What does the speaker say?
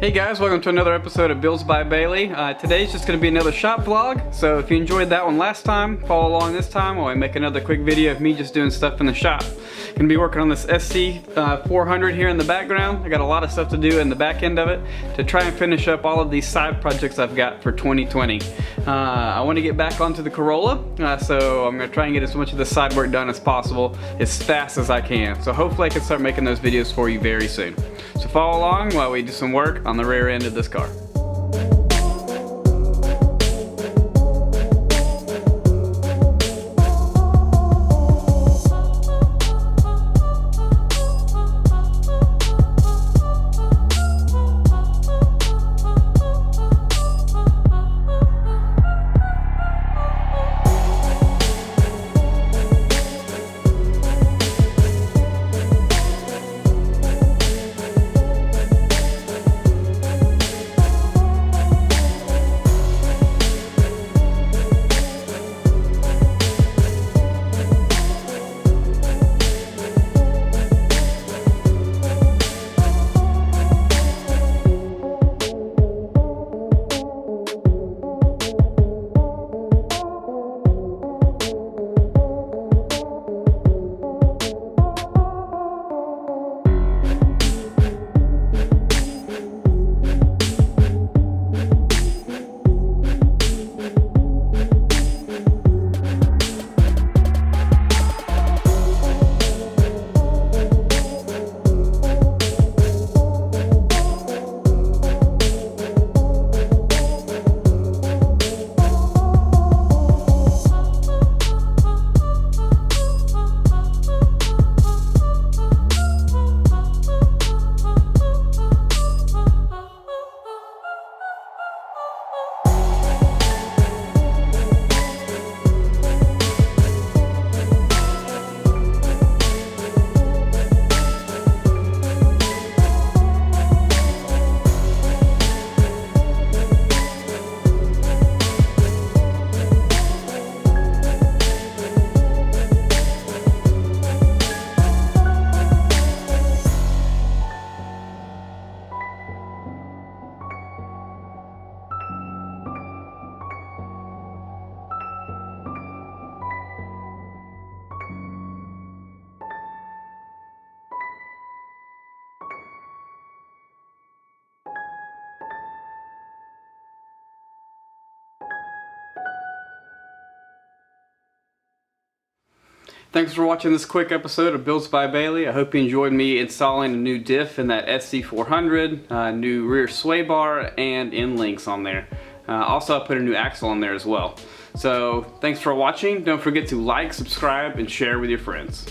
Hey guys, welcome to another episode of Builds by Bailey. Today's just going to be another shop vlog, so if you enjoyed that one last time, follow along this time while I make another quick video of me just doing stuff in the shop. Going to be working on this SC400 here in the background. I got a lot of stuff to do in the back end of it to try and finish up all of these side projects I've got for 2020. I want to get back onto the Corolla, so I'm going to try and get as much of the side work done as possible as fast as I can. So hopefully I can start making those videos for you very soon. So follow along while we do some work on the rear end of this car. Thanks for watching this quick episode of Builds by Bailey. I hope you enjoyed me installing a new diff in that SC400, new rear sway bar, and end links on there. Also, I put a new axle on there as well. So, thanks for watching. Don't forget to like, subscribe, and share with your friends.